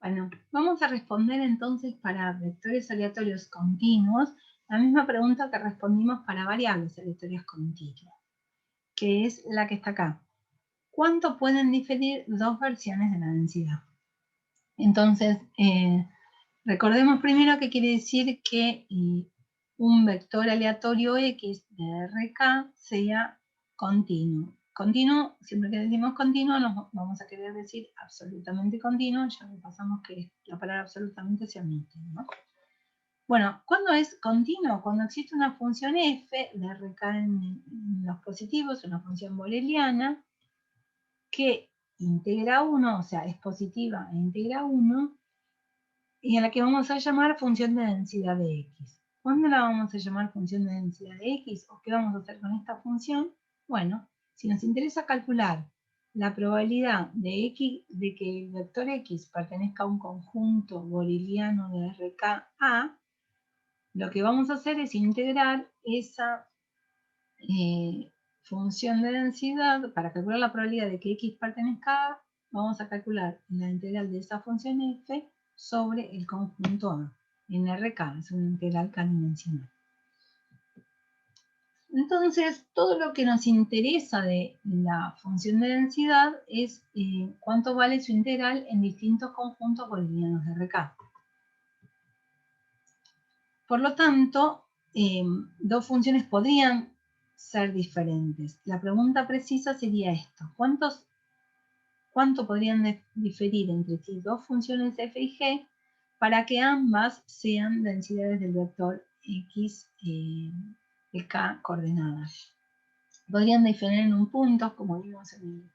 Bueno, vamos a responder entonces para vectores aleatorios continuos la misma pregunta que respondimos para variables aleatorias continuas, que es la que está acá. ¿Cuánto pueden diferir dos versiones de la densidad? Entonces, recordemos primero que quiere decir que un vector aleatorio X de RK sea continuo. Continuo, siempre que decimos continuo, nos vamos a querer decir absolutamente continuo, ya repasamos que la palabra absolutamente se omite, ¿no? Bueno, ¿cuándo es continuo? Cuando existe una función f de RK en los positivos, una función boreliana, que integra 1, o sea, es positiva e integra 1, y a la que vamos a llamar función de densidad de x. ¿Cuándo la vamos a llamar función de densidad de x? ¿O qué vamos a hacer con esta función? Bueno, si nos interesa calcular la probabilidad de que el vector x pertenezca a un conjunto boreliano de RK lo que vamos a hacer es integrar esa función de densidad. Para calcular la probabilidad de que x pertenezca a, vamos a calcular la integral de esa función f sobre el conjunto A, en RK, es una integral k-dimensional. Entonces, todo lo que nos interesa de la función de densidad es cuánto vale su integral en distintos conjuntos borelianos de RK. Por lo tanto, dos funciones podrían ser diferentes. La pregunta precisa sería esto: ¿cuánto podrían diferir entre sí dos funciones f y g para que ambas sean densidades del vector x de k coordenadas? Podrían diferir en un punto, como vimos en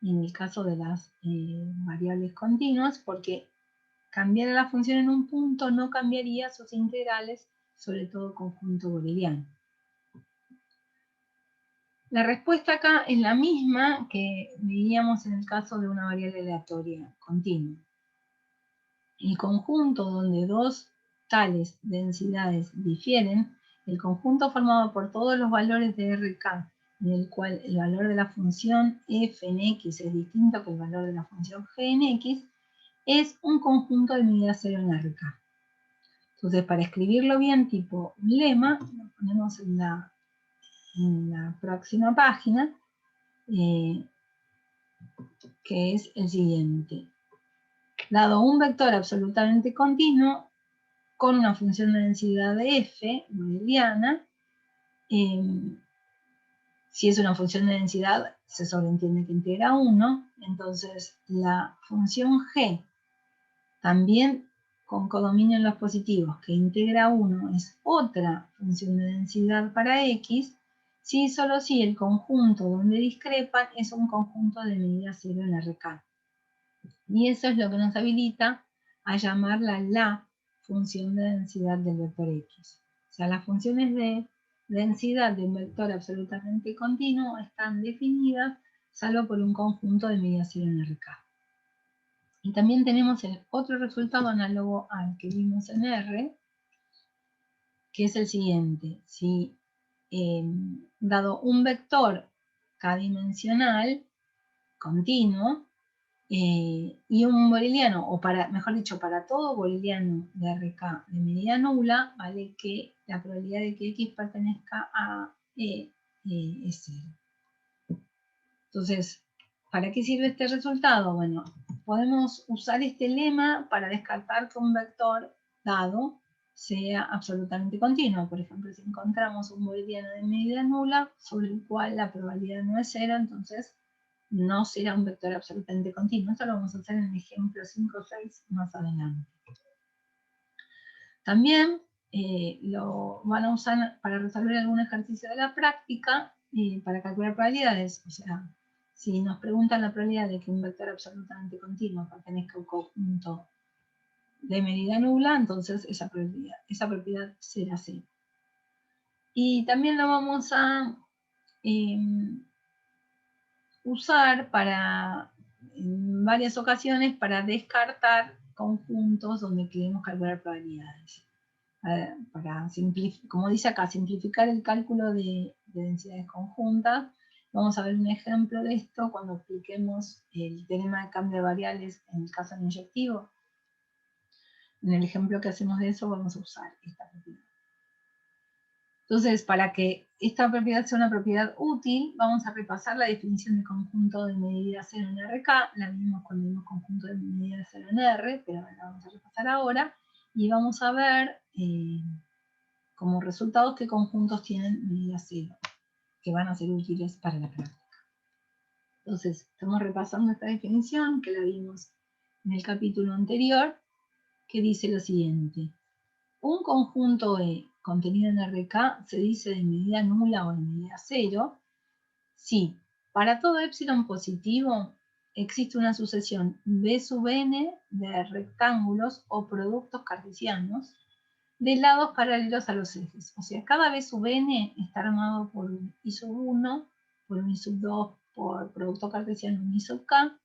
el caso de las variables continuas, porque cambiar la función en un punto no cambiaría sus integrales sobre todo conjunto boreliano. La respuesta acá es la misma que veíamos en el caso de una variable aleatoria continua. El conjunto donde dos tales densidades difieren, el conjunto formado por todos los valores de RK, en el cual el valor de la función f en x es distinto que el valor de la función g en x, es un conjunto de medida cero en RK. Entonces, para escribirlo bien, tipo un lema, lo ponemos en la próxima página, que es el siguiente. Dado un vector absolutamente continuo, con una función de densidad de f, boreliana, si es una función de densidad, se sobreentiende que integra 1, entonces la función g, también con codominio en los positivos, que integra 1, es otra función de densidad para x, si y solo si el conjunto donde discrepan es un conjunto de medida cero en RK. Y eso es lo que nos habilita a llamarla la función de densidad del vector x. O sea, las funciones de densidad de un vector absolutamente continuo están definidas salvo por un conjunto de medida cero en RK. Y también tenemos el otro resultado análogo al que vimos en R, que es el siguiente. Si dado un vector k-dimensional continuo y un boreliano, o mejor dicho, para todo boreliano de RK de medida nula, vale que la probabilidad de que x pertenezca a E es 0. Entonces, ¿para qué sirve este resultado? Bueno, podemos usar este lema para descartar que un vector dado sea absolutamente continuo. Por ejemplo, si encontramos un boreliano de medida nula sobre el cual la probabilidad no es 0, entonces no será un vector absolutamente continuo. Esto lo vamos a hacer en el ejemplo 5 o 6 más adelante. También lo van a usar para resolver algún ejercicio de la práctica para calcular probabilidades. O sea, si nos preguntan la probabilidad de que un vector absolutamente continuo pertenezca a un conjunto de medida nula, entonces esa propiedad será 0. Y también lo vamos a usar en varias ocasiones para descartar conjuntos donde queremos calcular probabilidades. Para como dice acá, simplificar el cálculo de densidades conjuntas. Vamos a ver un ejemplo de esto cuando expliquemos el teorema de cambio de variables en el caso inyectivo, En el ejemplo que hacemos de eso vamos a usar esta propiedad. Entonces, para que esta propiedad sea una propiedad útil, vamos a repasar la definición de conjunto de medida 0 en RK. La vimos cuando vimos conjunto de medida 0 en R, pero la vamos a repasar ahora. Y vamos a ver como resultados qué conjuntos tienen medida 0, que van a ser útiles para la práctica. Entonces, estamos repasando esta definición que la vimos en el capítulo anterior, que dice lo siguiente. Un conjunto E contenido en RK se dice de medida nula o de medida 0 si para todo epsilon positivo existe una sucesión B sub n de rectángulos o productos cartesianos de lados paralelos a los ejes. O sea, cada B sub n está armado por un I sub 1, por un I sub 2, por producto cartesiano un I sub k,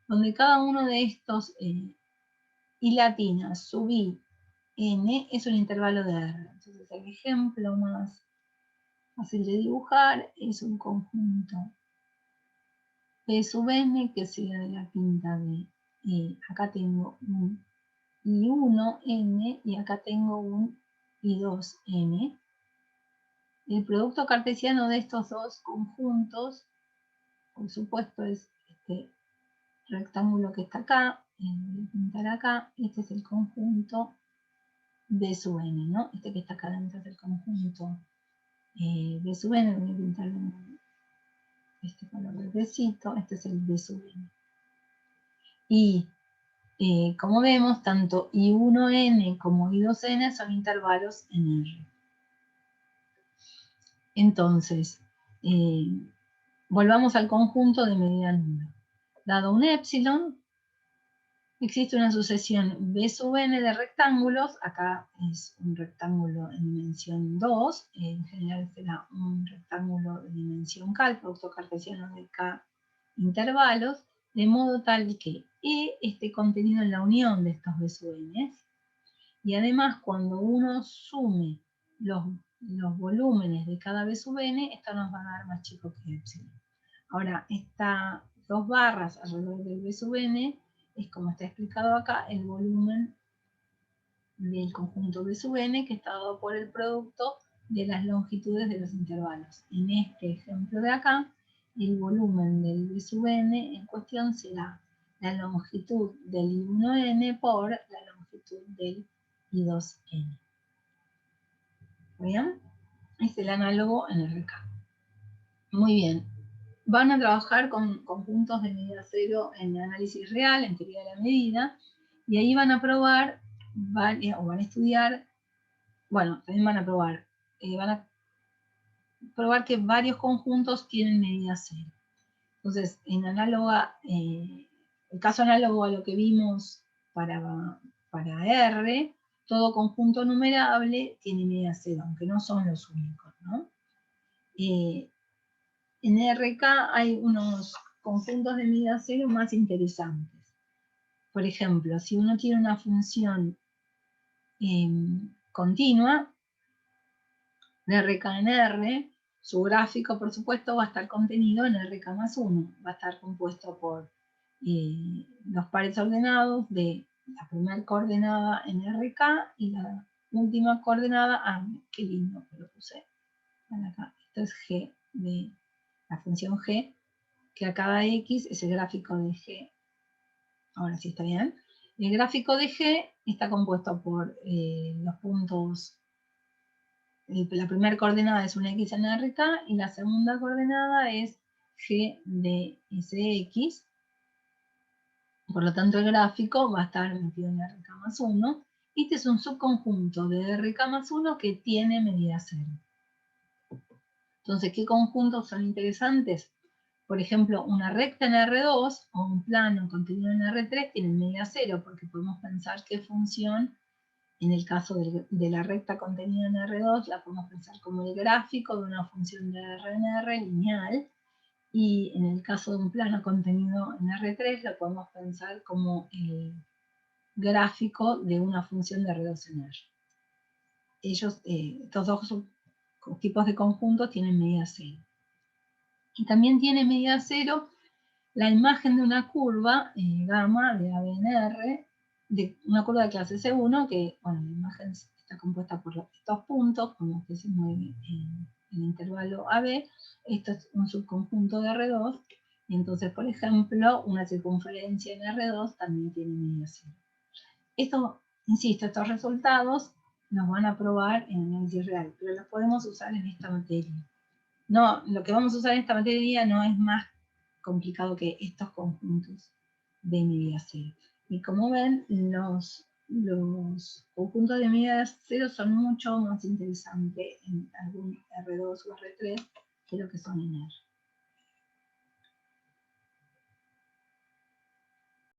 donde cada uno de estos I latina sub I n es un intervalo de R. Entonces el ejemplo más fácil de dibujar es un conjunto P sub n que sea de la pinta de, acá tengo un I1n y acá tengo un I2n. El producto cartesiano de estos dos conjuntos, por supuesto, es este rectángulo que está acá, voy a pintar acá, este es el conjunto B sub n, ¿no? Este que está acá dentro es el conjunto B sub n, voy a pintarlo en este color verdecito, este es el B sub n. Y como vemos, tanto I1n como I2n son intervalos en R. Entonces, volvamos al conjunto de medida nula. Dado un epsilon, existe una sucesión B sub n de rectángulos. Acá es un rectángulo en dimensión 2. En general será un rectángulo de dimensión k, el producto cartesiano de k intervalos, de modo tal que E esté contenido en la unión de estos B sub n. Y además, cuando uno sume los volúmenes de cada B sub n, esto nos va a dar más chico que epsilon. Ahora, estas dos barras alrededor del B sub n es, como está explicado acá, el volumen del conjunto B sub n, que está dado por el producto de las longitudes de los intervalos. En este ejemplo de acá, el volumen del B sub n en cuestión será la longitud del I1n por la longitud del I2n. ¿Bien? Es el análogo en RK. Muy bien. Van a trabajar con conjuntos de medida 0 en análisis real, en teoría de la medida, y ahí van a probar, o van a estudiar, bueno, también van a probar que varios conjuntos tienen medida 0. Entonces, en análoga, el caso análogo a lo que vimos para R, todo conjunto numerable tiene medida 0, aunque no son los únicos, ¿no? En RK hay unos conjuntos de medida 0 más interesantes. Por ejemplo, si uno tiene una función continua de RK en R, su gráfico, por supuesto, va a estar contenido en RK más 1. Va a estar compuesto por los pares ordenados de la primera coordenada en RK y la última coordenada, qué lindo que lo puse acá. Esto es G de la función G, que a cada X es el gráfico de G. Ahora sí está bien. El gráfico de G está compuesto por los puntos. La primera coordenada es una X en RK y la segunda coordenada es G de SX. Por lo tanto, el gráfico va a estar metido en RK más 1. Este es un subconjunto de RK más 1 que tiene medida 0. Entonces, ¿qué conjuntos son interesantes? Por ejemplo, una recta en R2 o un plano contenido en R3 tienen medida 0, porque podemos pensar qué función, en el caso de la recta contenida en R2, la podemos pensar como el gráfico de una función de R en R lineal, y en el caso de un plano contenido en R3, lo podemos pensar como el gráfico de una función de R2 en R. Estos dos tipos de conjuntos tienen medida 0. Y también tiene medida 0 la imagen de una curva, gamma de A, B en R, de una curva de clase C1 que, bueno, la imagen está compuesta por estos puntos, con los que se mueve el intervalo AB. Esto es un subconjunto de R2. Y entonces, por ejemplo, una circunferencia en R2 también tiene media cero. Esto, insisto, estos resultados nos van a probar en análisis real, pero los podemos usar en esta materia. No, lo que vamos a usar en esta materia no es más complicado que estos conjuntos de medida cero. Y como ven, los conjuntos de medida cero son mucho más interesantes en algún R2 o R3 que lo que son en R.